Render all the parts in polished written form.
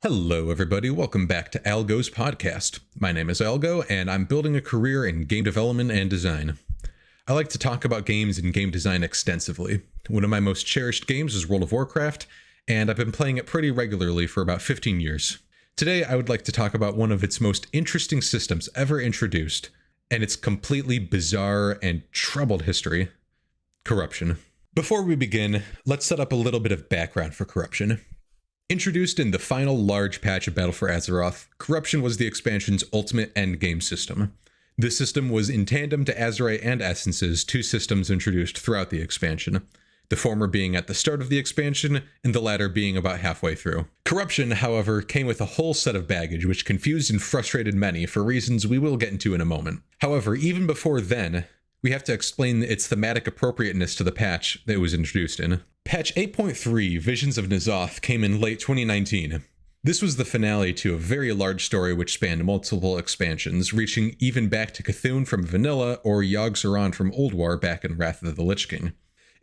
Hello, everybody. Welcome back to Algo's podcast. My name is Algo, and I'm building a career in game development and design. I like to talk about games and game design extensively. One of my most cherished games is World of Warcraft, and I've been playing it pretty regularly for about 15 years. Today, I would like to talk about one of its most interesting systems ever introduced, and its completely bizarre and troubled history: corruption. Before we begin, let's set up a little bit of background for corruption. Introduced in the final large patch of Battle for Azeroth, corruption was the expansion's ultimate endgame system. This system was in tandem to Azerite and Essence's two systems introduced throughout the expansion, the former being at the start of the expansion, and the latter being about halfway through. Corruption, however, came with a whole set of baggage which confused and frustrated many for reasons we will get into in a moment. However, even before then, we have to explain its thematic appropriateness to the patch that it was introduced in. Patch 8.3, Visions of N'Zoth, came in late 2019. This was the finale to a very large story which spanned multiple expansions, reaching even back to Cthulhu from Vanilla or Yogg-Saron from Old War back in Wrath of the Lich King.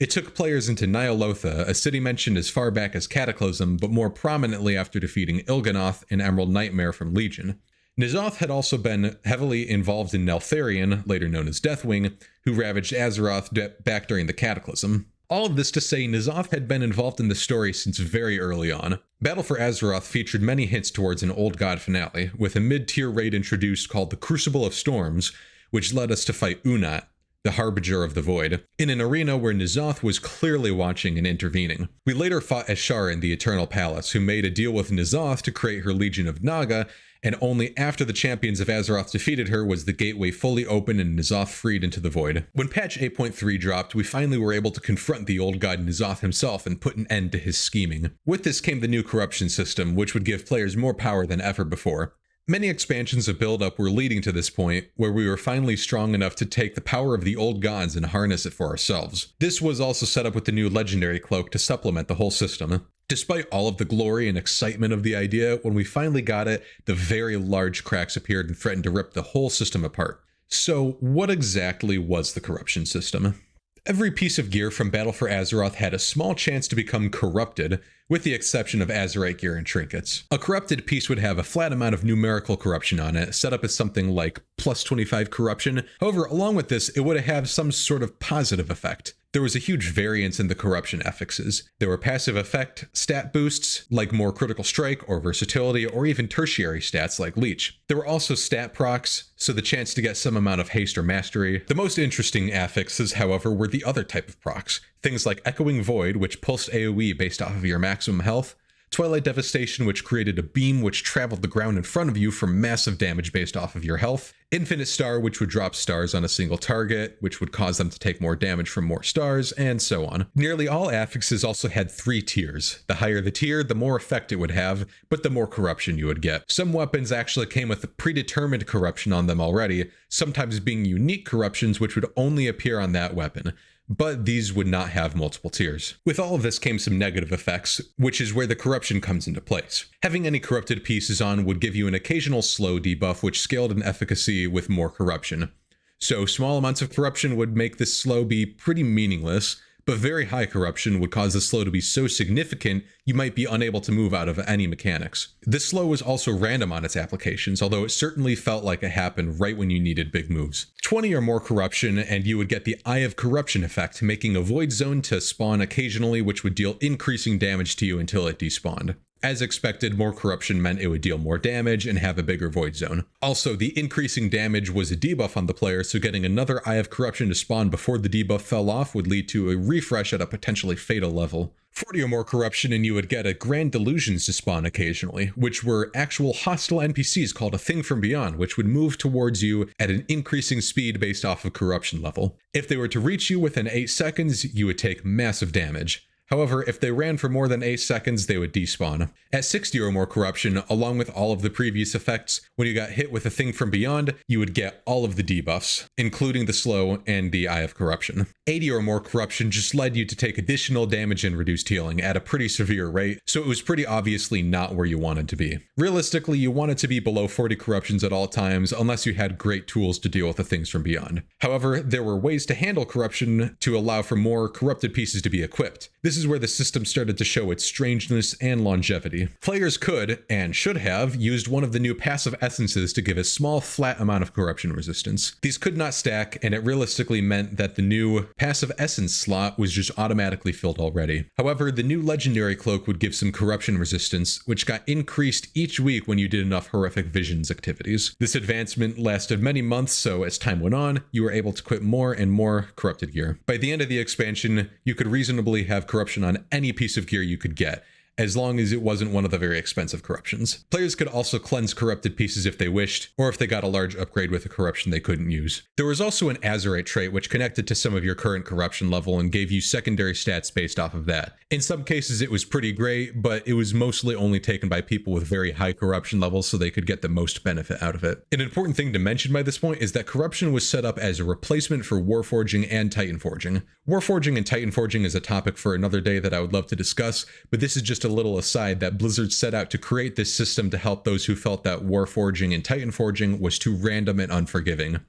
It took players into Ny'alotha, a city mentioned as far back as Cataclysm, but more prominently after defeating Il'gynoth and Emerald Nightmare from Legion. N'Zoth had also been heavily involved in Neltharion, later known as Deathwing, who ravaged Azeroth back during the Cataclysm. All of this to say, N'Zoth had been involved in the story since very early on. Battle for Azeroth featured many hints towards an old god finale, with a mid-tier raid introduced called the Crucible of Storms, which led us to fight Unat, the Harbinger of the Void, in an arena where N'Zoth was clearly watching and intervening. We later fought Ashar in the Eternal Palace, who made a deal with N'Zoth to create her Legion of Naga, and only after the champions of Azeroth defeated her was the gateway fully open and N'Zoth freed into the void. When patch 8.3 dropped, we finally were able to confront the old god N'Zoth himself and put an end to his scheming. With this came the new corruption system, which would give players more power than ever before. Many expansions of build-up were leading to this point, where we were finally strong enough to take the power of the old gods and harness it for ourselves. This was also set up with the new legendary cloak to supplement the whole system. Despite all of the glory and excitement of the idea, when we finally got it, the very large cracks appeared and threatened to rip the whole system apart. So, what exactly was the corruption system? Every piece of gear from Battle for Azeroth had a small chance to become corrupted, with the exception of Azerite gear and trinkets. A corrupted piece would have a flat amount of numerical corruption on it, set up as something like plus 25 corruption. However, along with this, it would have some sort of positive effect. There was a huge variance in the corruption affixes. There were passive effect stat boosts, like more critical strike or versatility, or even tertiary stats like leech. There were also stat procs, so the chance to get some amount of haste or mastery. The most interesting affixes, however, were the other type of procs. Things like Echoing Void, which pulsed AoE based off of your maximum health, Twilight Devastation, which created a beam which traveled the ground in front of you for massive damage based off of your health, Infinite Star, which would drop stars on a single target, which would cause them to take more damage from more stars, and so on. Nearly all affixes also had 3 tiers. The higher the tier, the more effect it would have, but the more corruption you would get. Some weapons actually came with a predetermined corruption on them already, sometimes being unique corruptions which would only appear on that weapon, but these would not have multiple tiers. With all of this came some negative effects, which is where the corruption comes into place. Having any corrupted pieces on would give you an occasional slow debuff which scaled in efficacy with more corruption. So small amounts of corruption would make this slow be pretty meaningless, but very high corruption would cause the slow to be so significant you might be unable to move out of any mechanics. This slow was also random on its applications, although it certainly felt like it happened right when you needed big moves. 20 or more corruption and you would get the Eye of Corruption effect, making a void zone to spawn occasionally, which would deal increasing damage to you until it despawned. As expected, more corruption meant it would deal more damage and have a bigger void zone. Also, the increasing damage was a debuff on the player, so getting another Eye of Corruption to spawn before the debuff fell off would lead to a refresh at a potentially fatal level. 40 or more corruption and you would get a Grand Delusions to spawn occasionally, which were actual hostile NPCs called a Thing from Beyond, which would move towards you at an increasing speed based off of corruption level. If they were to reach you within 8 seconds, you would take massive damage. However, if they ran for more than 8 seconds, they would despawn. At 60 or more corruption, along with all of the previous effects, when you got hit with a Thing from Beyond, you would get all of the debuffs, including the slow and the Eye of Corruption. 80 or more corruption just led you to take additional damage and reduced healing at a pretty severe rate, so it was pretty obviously not where you wanted to be. Realistically, you wanted to be below 40 corruptions at all times, unless you had great tools to deal with the Things from Beyond. However, there were ways to handle corruption to allow for more corrupted pieces to be equipped. This is is where the system started to show its strangeness and longevity. Players could, and should have, used one of the new passive essences to give a small flat amount of corruption resistance. These could not stack, and it realistically meant that the new passive essence slot was just automatically filled already. However, the new legendary cloak would give some corruption resistance, which got increased each week when you did enough horrific visions activities. This advancement lasted many months, so as time went on, you were able to equip more and more corrupted gear. By the end of the expansion, you could reasonably have corruption on any piece of gear you could get, as long as it wasn't one of the very expensive corruptions. Players could also cleanse corrupted pieces if they wished, or if they got a large upgrade with a corruption they couldn't use. There was also an Azeroth trait which connected to some of your current corruption level and gave you secondary stats based off of that. In some cases it was pretty great, but it was mostly only taken by people with very high corruption levels so they could get the most benefit out of it. An important thing to mention by this point is that corruption was set up as a replacement for Warforging and Titan Forging. Warforging and Titan Forging is a topic for another day that I would love to discuss, but this is just a little aside that Blizzard set out to create this system to help those who felt that Warforging and Titan Forging was too random and unforgiving.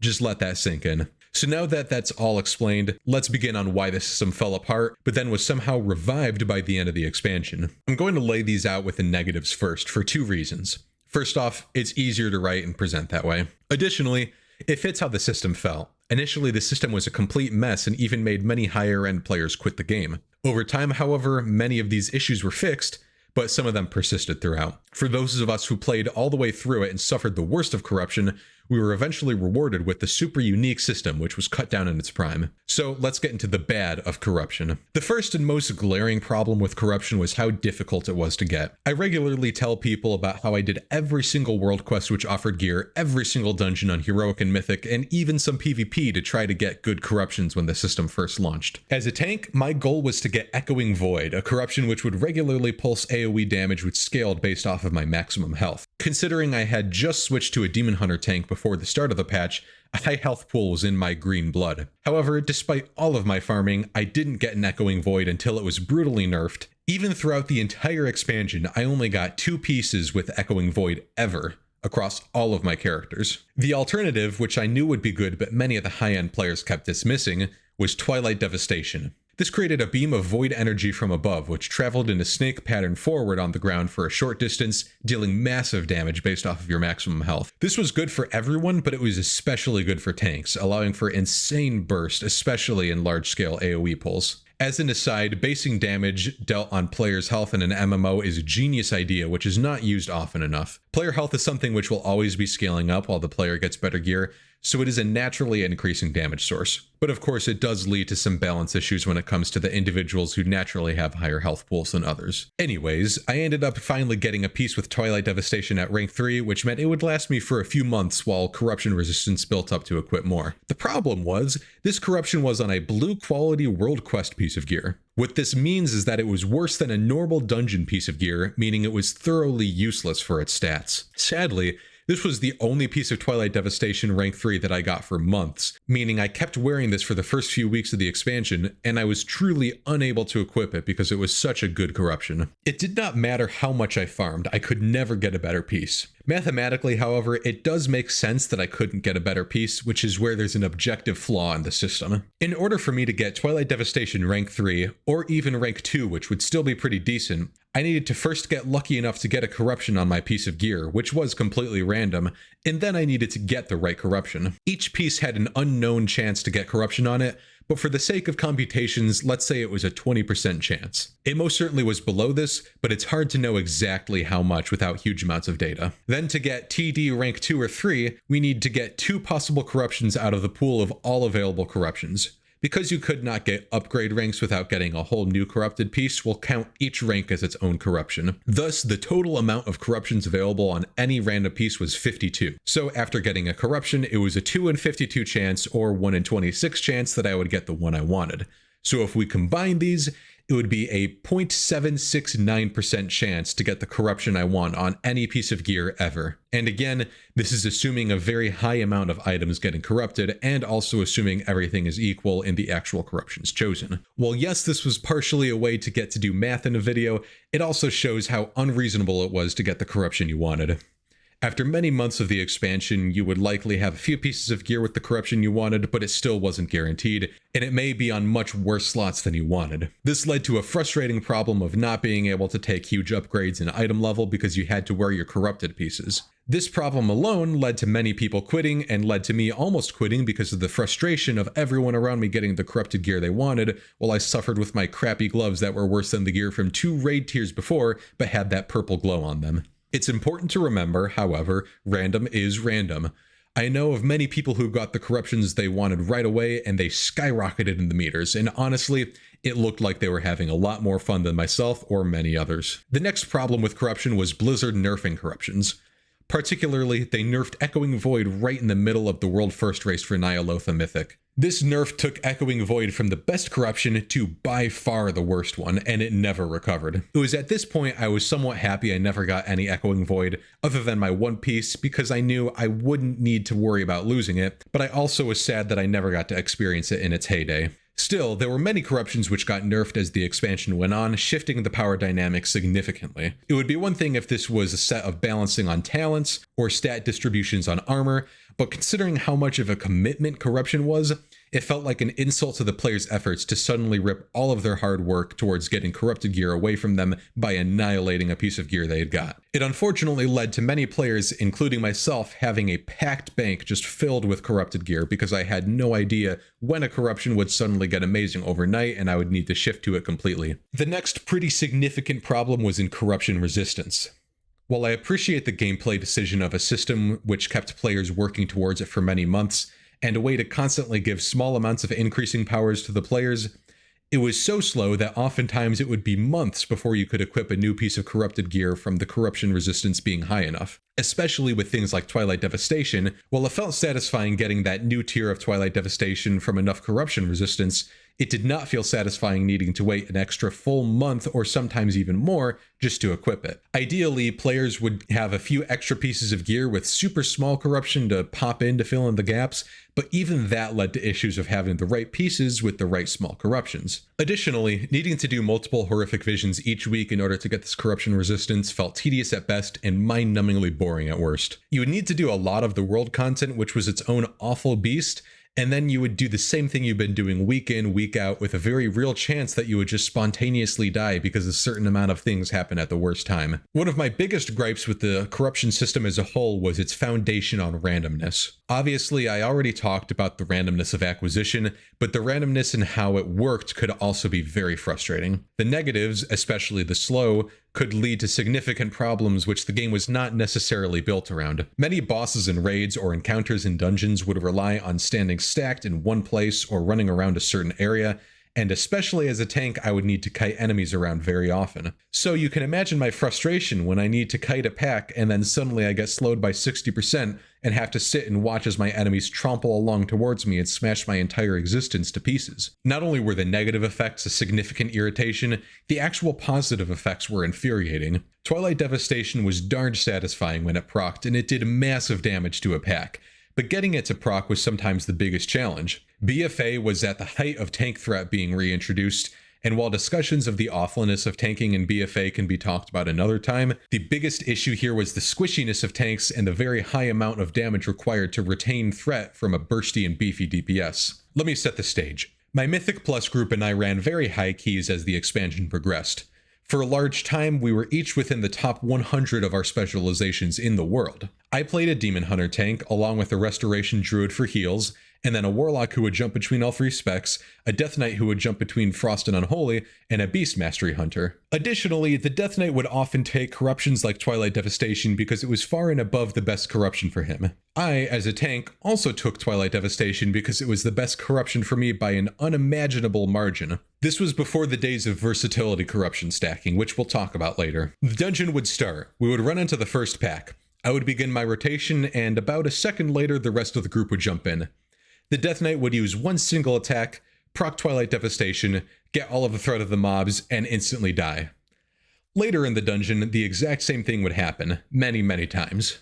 Just let that sink in. So now that that's all explained, let's begin on why the system fell apart, but then was somehow revived by the end of the expansion. I'm going to lay these out with the negatives first, for two reasons. First off, it's easier to write and present that way. Additionally, it fits how the system felt. Initially, the system was a complete mess and even made many higher-end players quit the game. Over time, however, many of these issues were fixed, but some of them persisted throughout. For those of us who played all the way through it and suffered the worst of corruption, we were eventually rewarded with the super unique system, which was cut down in its prime. So let's get into the bad of corruption. The first and most glaring problem with corruption was how difficult it was to get. I regularly tell people about how I did every single world quest which offered gear, every single dungeon on Heroic and Mythic, and even some PvP to try to get good corruptions when the system first launched. As a tank, my goal was to get Echoing Void, a corruption which would regularly pulse AoE damage which scaled based off of my maximum health. Considering I had just switched to a Demon Hunter tank before the start of the patch, a high health pool was in my green blood. However, despite all of my farming, I didn't get an Echoing Void until it was brutally nerfed. Even throughout the entire expansion, I only got 2 pieces with Echoing Void ever, across all of my characters. The alternative, which I knew would be good but many of the high-end players kept dismissing, was Twilight Devastation. This created a beam of void energy from above, which traveled in a snake pattern forward on the ground for a short distance, dealing massive damage based off of your maximum health. This was good for everyone, but it was especially good for tanks, allowing for insane burst, especially in large-scale AoE pulls. As an aside, basing damage dealt on players' health in an MMO is a genius idea which is not used often enough. Player health is something which will always be scaling up while the player gets better gear, so it is a naturally increasing damage source. But of course it does lead to some balance issues when it comes to the individuals who naturally have higher health pools than others. Anyways, I ended up finally getting a piece with Twilight Devastation at rank 3, which meant it would last me for a few months while corruption resistance built up to equip more. The problem was, this corruption was on a blue quality world quest piece of gear. What this means is that it was worse than a normal dungeon piece of gear, meaning it was thoroughly useless for its stats. Sadly, this was the only piece of Twilight Devastation rank 3 that I got for months, meaning I kept wearing this for the first few weeks of the expansion, and I was truly unable to equip it because it was such a good corruption. It did not matter how much I farmed, I could never get a better piece. Mathematically, however, it does make sense that I couldn't get a better piece, which is where there's an objective flaw in the system. In order for me to get Twilight Devastation rank 3, or even rank 2, which would still be pretty decent, I needed to first get lucky enough to get a corruption on my piece of gear, which was completely random, and then I needed to get the right corruption. Each piece had an unknown chance to get corruption on it, but for the sake of computations, let's say it was a 20% chance. It most certainly was below this, but it's hard to know exactly how much without huge amounts of data. Then to get TD rank 2 or 3, we need to get 2 possible corruptions out of the pool of all available corruptions. Because you could not get upgrade ranks without getting a whole new corrupted piece, we'll count each rank as its own corruption. Thus, the total amount of corruptions available on any random piece was 52. So after getting a corruption, it was a 2 in 52 chance or 1 in 26 chance that I would get the one I wanted. So if we combine these, it would be a 0.769% chance to get the corruption I want on any piece of gear ever. And again, this is assuming a very high amount of items getting corrupted and also assuming everything is equal in the actual corruptions chosen. While yes, this was partially a way to get to do math in a video, it also shows how unreasonable it was to get the corruption you wanted. After many months of the expansion, you would likely have a few pieces of gear with the corruption you wanted, but it still wasn't guaranteed, and it may be on much worse slots than you wanted. This led to a frustrating problem of not being able to take huge upgrades in item level because you had to wear your corrupted pieces. This problem alone led to many people quitting, and led to me almost quitting because of the frustration of everyone around me getting the corrupted gear they wanted, while I suffered with my crappy gloves that were worse than the gear from 2 raid tiers before, but had that purple glow on them. It's important to remember, however, random is random. I know of many people who got the corruptions they wanted right away and they skyrocketed in the meters, and honestly, it looked like they were having a lot more fun than myself or many others. The next problem with corruption was Blizzard nerfing corruptions. Particularly, they nerfed Echoing Void right in the middle of the world first race for Nyalotha Mythic. This nerf took Echoing Void from the best corruption to by far the worst one, and it never recovered. It was at this point I was somewhat happy I never got any Echoing Void other than my one piece, because I knew I wouldn't need to worry about losing it, but I also was sad that I never got to experience it in its heyday. Still, there were many corruptions which got nerfed as the expansion went on, shifting the power dynamic significantly. It would be one thing if this was a set of balancing on talents or stat distributions on armor, but considering how much of a commitment corruption was, it felt like an insult to the players' efforts to suddenly rip all of their hard work towards getting corrupted gear away from them by annihilating a piece of gear they had got. It unfortunately led to many players, including myself, having a packed bank just filled with corrupted gear because I had no idea when a corruption would suddenly get amazing overnight and I would need to shift to it completely. The next pretty significant problem was in corruption resistance. While I appreciate the gameplay decision of a system which kept players working towards it for many months, and a way to constantly give small amounts of increasing powers to the players, it was so slow that oftentimes it would be months before you could equip a new piece of corrupted gear from the corruption resistance being high enough. Especially with things like Twilight Devastation, while it felt satisfying getting that new tier of Twilight Devastation from enough corruption resistance, it did not feel satisfying needing to wait an extra full month or sometimes even more just to equip it. Ideally, players would have a few extra pieces of gear with super small corruption to pop in to fill in the gaps, but even that led to issues of having the right pieces with the right small corruptions. Additionally, needing to do multiple horrific visions each week in order to get this corruption resistance felt tedious at best and mind-numbingly boring at worst. You would need to do a lot of the world content, which was its own awful beast, and then you would do the same thing you've been doing week in, week out, with a very real chance that you would just spontaneously die because a certain amount of things happen at the worst time. One of my biggest gripes with the corruption system as a whole was its foundation on randomness. Obviously, I already talked about the randomness of acquisition, but the randomness and how it worked could also be very frustrating. The negatives, especially the slow, could lead to significant problems which the game was not necessarily built around. Many bosses in raids or encounters in dungeons would rely on standing stacked in one place or running around a certain area, and especially as a tank, I would need to kite enemies around very often. So you can imagine my frustration when I need to kite a pack and then suddenly I get slowed by 60% and have to sit and watch as my enemies trample along towards me and smash my entire existence to pieces. Not only were the negative effects a significant irritation, the actual positive effects were infuriating. Twilight Devastation was darn satisfying when it procced, and it did massive damage to a pack. But getting it to proc was sometimes the biggest challenge. BFA was at the height of tank threat being reintroduced, and while discussions of the awfulness of tanking in BFA can be talked about another time, the biggest issue here was the squishiness of tanks and the very high amount of damage required to retain threat from a bursty and beefy DPS. Let me set the stage. My Mythic Plus group and I ran very high keys as the expansion progressed. For a large time, we were each within the top 100 of our specializations in the world. I played a Demon Hunter tank, along with a Restoration Druid for heals, and then a Warlock who would jump between all 3 specs, a Death Knight who would jump between Frost and Unholy, and a Beast Mastery Hunter. Additionally, the Death Knight would often take corruptions like Twilight Devastation because it was far and above the best corruption for him. I, as a tank, also took Twilight Devastation because it was the best corruption for me by an unimaginable margin. This was before the days of versatility corruption stacking, which we'll talk about later. The dungeon would start. We would run into the first pack. I would begin my rotation, and about a second later, the rest of the group would jump in. The Death Knight would use one single attack, proc Twilight Devastation, get all of the threat of the mobs, and instantly die. Later in the dungeon, the exact same thing would happen, many times.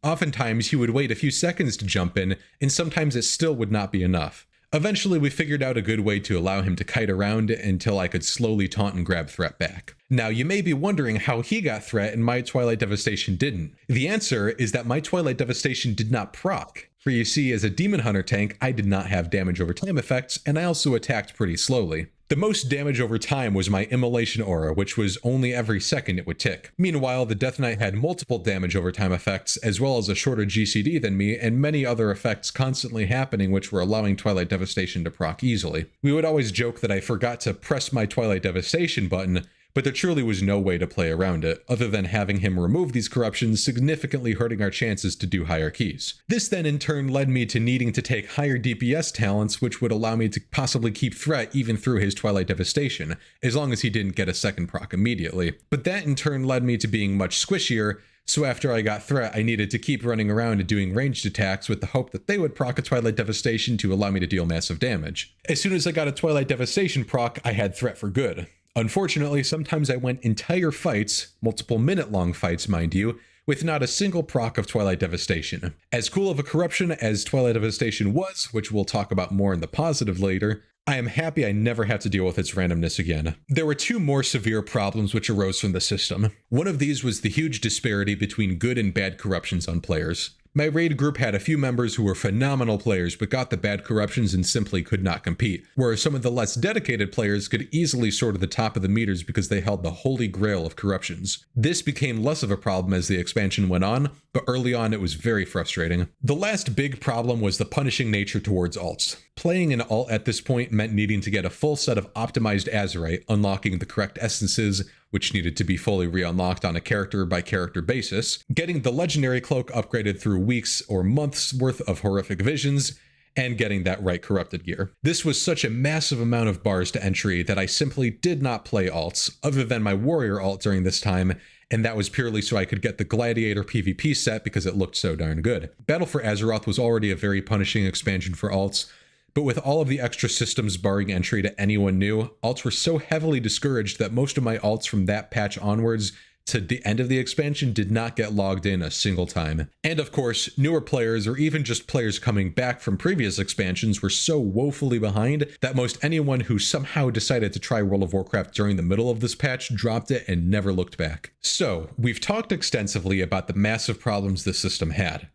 Oftentimes, he would wait a few seconds to jump in, and sometimes it still would not be enough. Eventually, we figured out a good way to allow him to kite around until I could slowly taunt and grab threat back. Now, you may be wondering how he got threat and my Twilight Devastation didn't. The answer is that my Twilight Devastation did not proc. For you see, as a Demon Hunter tank, I did not have damage over time effects, and I also attacked pretty slowly. The most damage over time was my Immolation Aura, which was only every second it would tick. Meanwhile, the Death Knight had multiple damage over time effects, as well as a shorter GCD than me, and many other effects constantly happening which were allowing Twilight Devastation to proc easily. We would always joke that I forgot to press my Twilight Devastation button, but there truly was no way to play around it, other than having him remove these corruptions, significantly hurting our chances to do higher keys. This then in turn led me to needing to take higher DPS talents, which would allow me to possibly keep threat even through his Twilight Devastation, as long as he didn't get a second proc immediately. But that in turn led me to being much squishier, so after I got threat, I needed to keep running around and doing ranged attacks with the hope that they would proc a Twilight Devastation to allow me to deal massive damage. As soon as I got a Twilight Devastation proc, I had threat for good. Unfortunately, sometimes I went entire fights, multiple minute-long fights mind you, with not a single proc of Twilight Devastation. As cool of a corruption as Twilight Devastation was, which we'll talk about more in the positive later, I am happy I never had to deal with its randomness again. There were two more severe problems which arose from the system. One of these was the huge disparity between good and bad corruptions on players. My raid group had a few members who were phenomenal players but got the bad corruptions and simply could not compete, whereas some of the less dedicated players could easily soar to the top of the meters because they held the holy grail of corruptions. This became less of a problem as the expansion went on, but early on it was very frustrating. The last big problem was the punishing nature towards alts. Playing an alt at this point meant needing to get a full set of optimized Azerite, unlocking the correct essences, which needed to be fully re-unlocked on a character-by-character basis, getting the legendary cloak upgraded through weeks or months worth of horrific visions, and getting that right corrupted gear. This was such a massive amount of bars to entry that I simply did not play alts, other than my warrior alt during this time, and that was purely so I could get the Gladiator PvP set because it looked so darn good. Battle for Azeroth was already a very punishing expansion for alts, but with all of the extra systems barring entry to anyone new, alts were so heavily discouraged that most of my alts from that patch onwards to the end of the expansion did not get logged in a single time. And of course, newer players or even just players coming back from previous expansions were so woefully behind that most anyone who somehow decided to try World of Warcraft during the middle of this patch dropped it and never looked back. So, we've talked extensively about the massive problems this system had.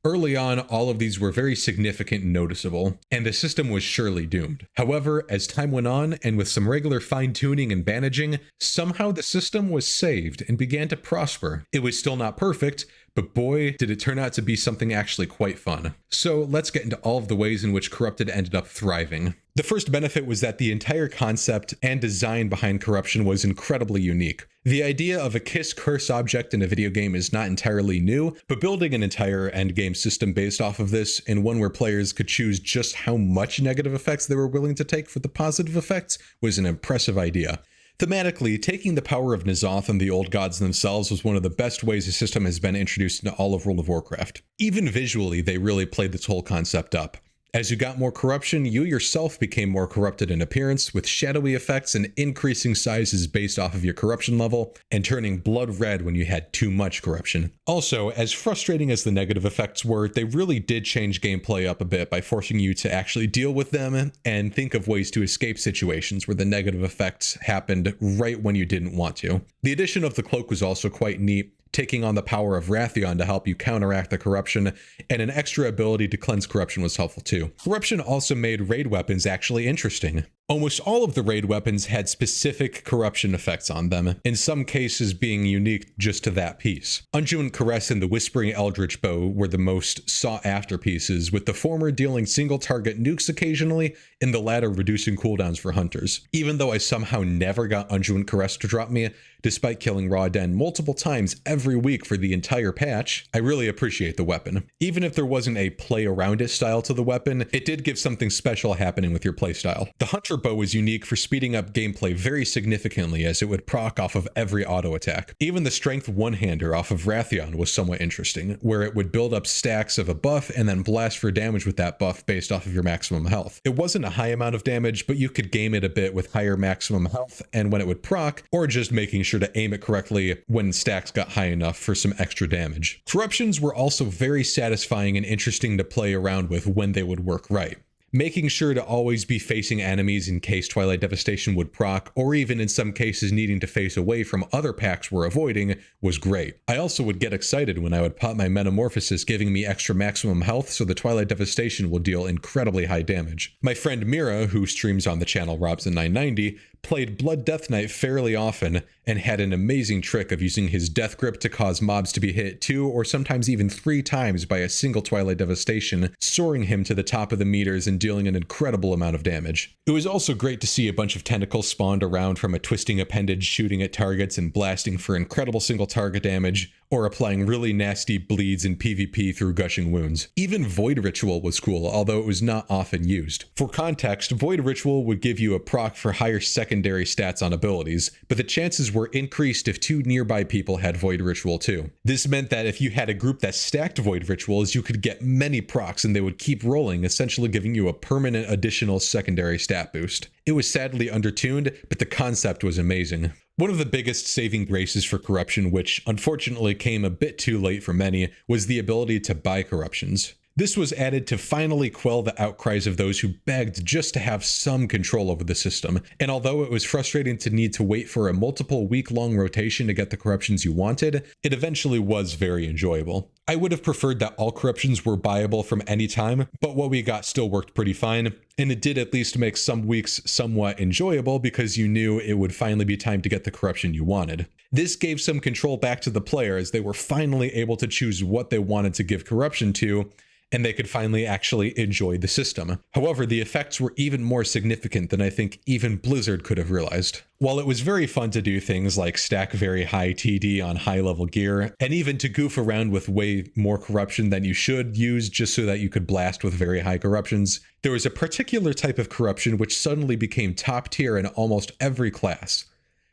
Early on, all of these were very significant and noticeable, and the system was surely doomed. However, as time went on, and with some regular fine-tuning and bandaging, somehow the system was saved and began to prosper. It was still not perfect, but boy, did it turn out to be something actually quite fun. So let's get into all of the ways in which Corrupted ended up thriving. The first benefit was that the entire concept and design behind corruption was incredibly unique. The idea of a kiss curse object in a video game is not entirely new, but building an entire endgame system based off of this, and one where players could choose just how much negative effects they were willing to take for the positive effects, was an impressive idea. Thematically, taking the power of N'Zoth and the old gods themselves was one of the best ways the system has been introduced into all of World of Warcraft. Even visually, they really played this whole concept up. As you got more corruption, you yourself became more corrupted in appearance, with shadowy effects and increasing sizes based off of your corruption level, and turning blood red when you had too much corruption. Also, as frustrating as the negative effects were, they really did change gameplay up a bit by forcing you to actually deal with them and think of ways to escape situations where the negative effects happened right when you didn't want to. The addition of the cloak was also quite neat, taking on the power of Wrathion to help you counteract the corruption, and an extra ability to cleanse corruption was helpful too. Corruption also made raid weapons actually interesting. Almost all of the raid weapons had specific corruption effects on them, in some cases being unique just to that piece. Unguent Caress and the Whispering Eldritch Bow were the most sought-after pieces, with the former dealing single-target nukes occasionally, and the latter reducing cooldowns for hunters. Even though I somehow never got Unguent Caress to drop me, despite killing Raw Den multiple times every week for the entire patch, I really appreciate the weapon. Even if there wasn't a play-around-it style to the weapon, it did give something special happening with your playstyle. The Hunter Bow was unique for speeding up gameplay very significantly, as it would proc off of every auto attack. Even the strength one-hander off of Wrathion was somewhat interesting, where it would build up stacks of a buff and then blast for damage with that buff based off of your maximum health. It wasn't a high amount of damage, but you could game it a bit with higher maximum health and when it would proc, or just making sure to aim it correctly when stacks got high enough for some extra damage. Corruptions were also very satisfying and interesting to play around with when they would work right. Making sure to always be facing enemies in case Twilight Devastation would proc, or even in some cases needing to face away from other packs we're avoiding, was great. I also would get excited when I would pop my Metamorphosis, giving me extra maximum health, so the Twilight Devastation will deal incredibly high damage. My friend Mira, who streams on the channel Robson990, played Blood Death Knight fairly often and had an amazing trick of using his Death Grip to cause mobs to be hit 2 or sometimes even 3 times by a single Twilight Devastation, soaring him to the top of the meters and dealing an incredible amount of damage. It was also great to see a bunch of tentacles spawned around from a twisting appendage shooting at targets and blasting for incredible single target damage, or applying really nasty bleeds in PvP through gushing wounds. Even Void Ritual was cool, although it was not often used. For context, Void Ritual would give you a proc for higher secondary stats on abilities, but the chances were increased if 2 nearby people had Void Ritual too. This meant that if you had a group that stacked Void Rituals, you could get many procs and they would keep rolling, essentially giving you a permanent additional secondary stat boost. It was sadly undertuned, but the concept was amazing. One of the biggest saving graces for corruption, which unfortunately came a bit too late for many, was the ability to buy corruptions. This was added to finally quell the outcries of those who begged just to have some control over the system, and although it was frustrating to need to wait for a multiple week-long rotation to get the corruptions you wanted, it eventually was very enjoyable. I would have preferred that all corruptions were buyable from any time, but what we got still worked pretty fine, and it did at least make some weeks somewhat enjoyable because you knew it would finally be time to get the corruption you wanted. This gave some control back to the player as they were finally able to choose what they wanted to give corruption to, and they could finally actually enjoy the system. However, the effects were even more significant than I think even Blizzard could have realized. While it was very fun to do things like stack very high TD on high-level gear, and even to goof around with way more corruption than you should use just so that you could blast with very high corruptions, there was a particular type of corruption which suddenly became top tier in almost every class.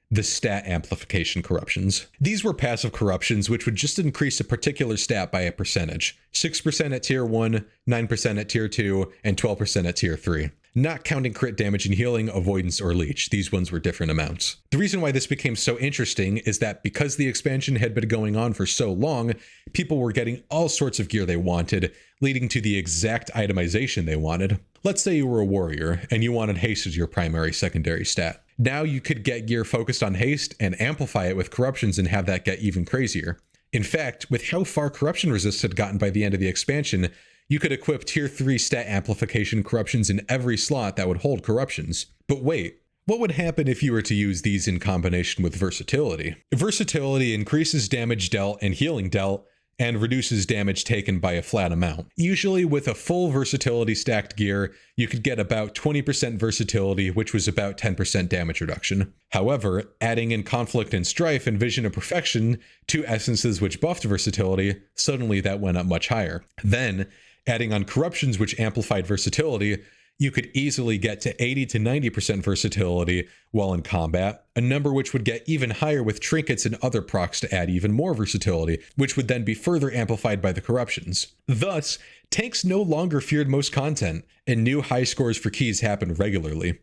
The stat amplification corruptions. These were passive corruptions which would just increase a particular stat by a percentage. 6% at tier 1, 9% at tier 2, and 12% at tier 3. Not counting crit damage and healing, avoidance, or leech. These ones were different amounts. The reason why this became so interesting is that because the expansion had been going on for so long, people were getting all sorts of gear they wanted, leading to the exact itemization they wanted. Let's say you were a warrior, and you wanted haste as your primary secondary stat. Now you could get gear focused on haste and amplify it with corruptions and have that get even crazier. In fact, with how far corruption resist had gotten by the end of the expansion, you could equip tier 3 stat amplification corruptions in every slot that would hold corruptions. But wait, what would happen if you were to use these in combination with versatility? Versatility increases damage dealt and healing dealt, and reduces damage taken by a flat amount. Usually with a full versatility stacked gear, you could get about 20% versatility, which was about 10% damage reduction. However, adding in Conflict and Strife and Vision of Perfection, 2 essences which buffed versatility, suddenly that went up much higher. Then, adding on Corruptions which amplified versatility, you could easily get to 80 to 90% versatility while in combat, a number which would get even higher with trinkets and other procs to add even more versatility, which would then be further amplified by the corruptions. Thus, tanks no longer feared most content, and new high scores for keys happened regularly.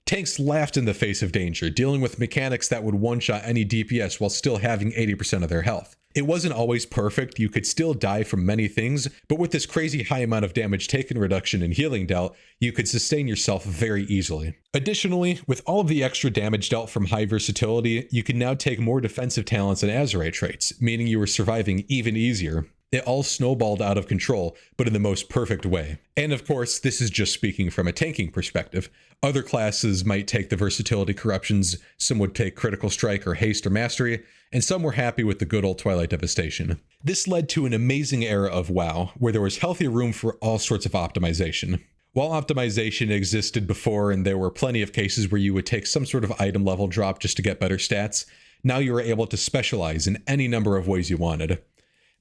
Tanks laughed in the face of danger, dealing with mechanics that would one-shot any DPS while still having 80% of their health. It wasn't always perfect, you could still die from many things, but with this crazy high amount of damage taken reduction and healing dealt, you could sustain yourself very easily. Additionally, with all of the extra damage dealt from high versatility, you can now take more defensive talents and Azeroth traits, meaning you were surviving even easier. It all snowballed out of control, but in the most perfect way. And of course, this is just speaking from a tanking perspective. Other classes might take the versatility corruptions, some would take critical strike or haste or mastery, and some were happy with the good old Twilight Devastation. This led to an amazing era of WoW, where there was healthy room for all sorts of optimization. While optimization existed before and there were plenty of cases where you would take some sort of item level drop just to get better stats, now you were able to specialize in any number of ways you wanted.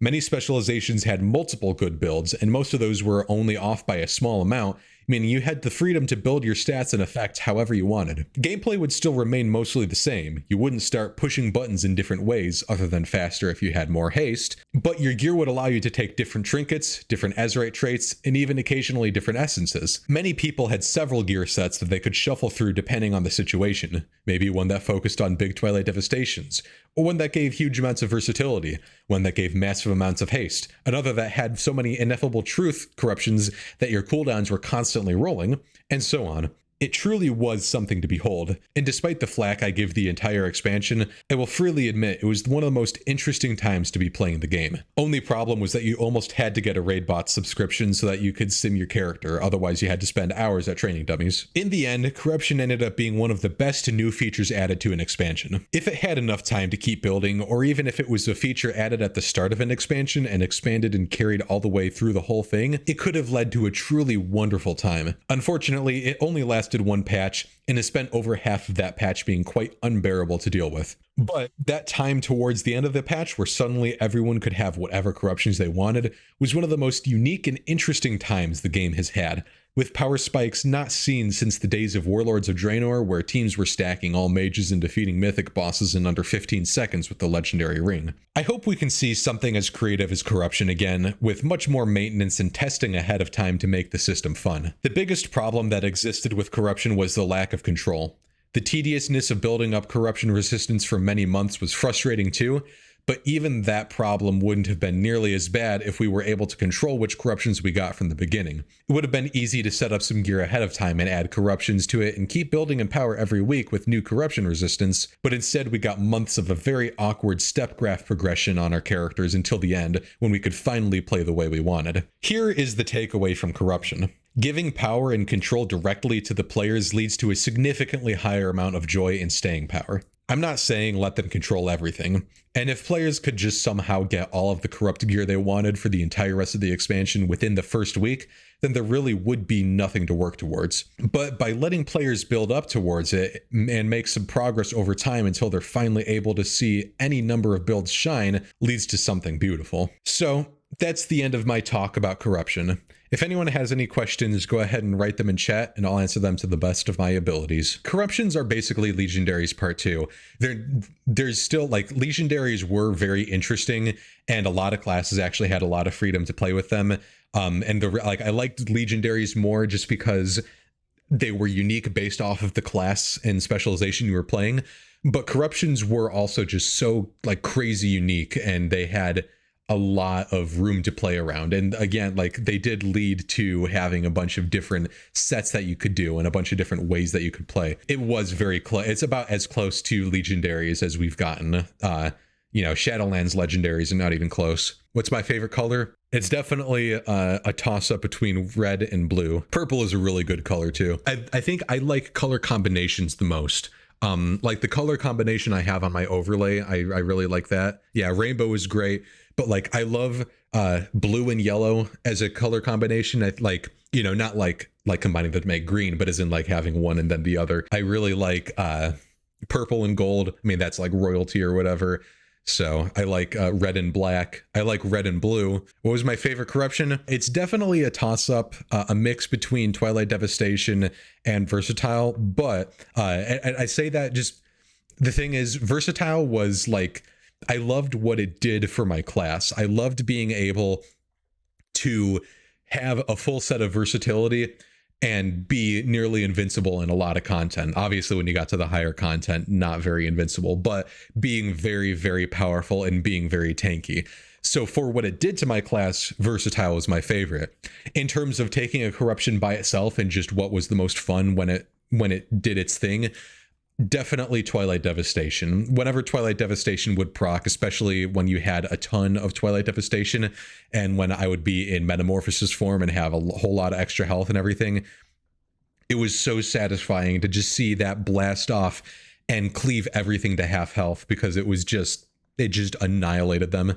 Many specializations had multiple good builds, and most of those were only off by a small amount, meaning you had the freedom to build your stats and effects however you wanted. Gameplay would still remain mostly the same. You wouldn't start pushing buttons in different ways other than faster if you had more haste, but your gear would allow you to take different trinkets, different Azeroth traits, and even occasionally different essences. Many people had several gear sets that they could shuffle through depending on the situation. Maybe one that focused on big Twilight Devastations, or one that gave huge amounts of versatility, one that gave massive amounts of haste, another that had so many ineffable truth corruptions that your cooldowns were constantly constantly rolling, and so on. It truly was something to behold, and despite the flack I give the entire expansion, I will freely admit it was one of the most interesting times to be playing the game. Only problem was that you almost had to get a raid bot subscription so that you could sim your character, otherwise you had to spend hours at training dummies. In the end, corruption ended up being one of the best new features added to an expansion. If it had enough time to keep building, or even if it was a feature added at the start of an expansion and expanded and carried all the way through the whole thing, it could have led to a truly wonderful time. Unfortunately, it only lasted one patch and has spent over half of that patch being quite unbearable to deal with. But that time towards the end of the patch where suddenly everyone could have whatever corruptions they wanted was one of the most unique and interesting times the game has had, with power spikes not seen since the days of Warlords of Draenor, where teams were stacking all mages and defeating mythic bosses in under 15 seconds with the legendary ring. I hope we can see something as creative as corruption again, with much more maintenance and testing ahead of time to make the system fun. The biggest problem that existed with corruption was the lack of control. The tediousness of building up corruption resistance for many months was frustrating too, but even that problem wouldn't have been nearly as bad if we were able to control which corruptions we got from the beginning. It would have been easy to set up some gear ahead of time and add corruptions to it and keep building in power every week with new corruption resistance, but instead we got months of a very awkward step graph progression on our characters until the end, when we could finally play the way we wanted. Here is the takeaway from corruption. Giving power and control directly to the players leads to a significantly higher amount of joy and staying power. I'm not saying let them control everything, and if players could just somehow get all of the corrupt gear they wanted for the entire rest of the expansion within the first week, then there really would be nothing to work towards. But by letting players build up towards it and make some progress over time until they're finally able to see any number of builds shine leads to something beautiful. So that's the end of my talk about corruption. If anyone has any questions, go ahead and write them in chat and I'll answer them to the best of my abilities. Corruptions are basically Legendaries Part 2. There's still, like, Legendaries were very interesting and a lot of classes actually had a lot of freedom to play with them. And I liked Legendaries more just because they were unique based off of the class and specialization you were playing. But Corruptions were also just so, like, crazy unique, and they had a lot of room to play around. And again, like, they did lead to having a bunch of different sets that you could do and a bunch of different ways that you could play. It was very close. It's about as close to Legendaries as we've gotten. Shadowlands Legendaries are not even close. What's my favorite color? It's definitely a toss-up between red and blue. Purple is a really good color too. I think I like color combinations the most. Like the color combination I have on my overlay, I really like that. Yeah, rainbow is great, but like I love blue and yellow as a color combination. I like, not like combining them to make green, but as in like having one and then the other. I really like purple and gold. I mean, that's like royalty or whatever. So I like red and black. I like red and blue. What was my favorite corruption? It's definitely a toss-up, a mix between Twilight Devastation and Versatile. But I say that just, the thing is, Versatile was like, I loved what it did for my class. I loved being able to have a full set of versatility and be nearly invincible in a lot of content. Obviously, when you got to the higher content, not very invincible, but being very, very powerful and being very tanky. So for what it did to my class, Versatile was my favorite. In terms of taking a corruption by itself and just what was the most fun when it did its thing, definitely Twilight Devastation. Whenever Twilight Devastation would proc, especially when you had a ton of Twilight Devastation, and when I would be in Metamorphosis form and have a whole lot of extra health and everything, it was so satisfying to just see that blast off and cleave everything to half health, because it just annihilated them.